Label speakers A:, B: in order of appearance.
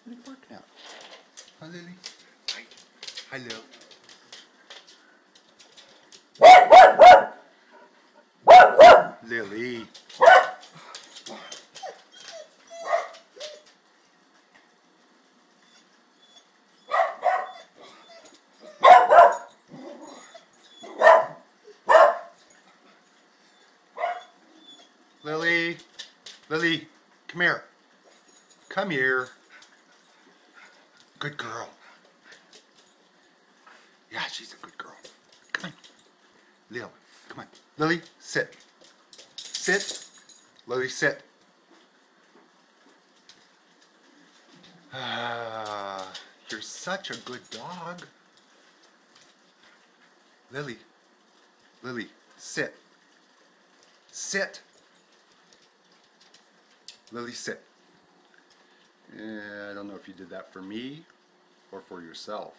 A: What are you barking at? Hi, Lily. Hi. Hi, Lil. Lily. Lily. Lily, come here. Come here. Good girl. Yeah, she's a good girl. Come on. Lil, come on. Lily, sit. Sit. Lily, sit. You're such a good dog. Lily. Lily, sit. Sit. Lily, sit. I don't know if you did that for me or for yourself.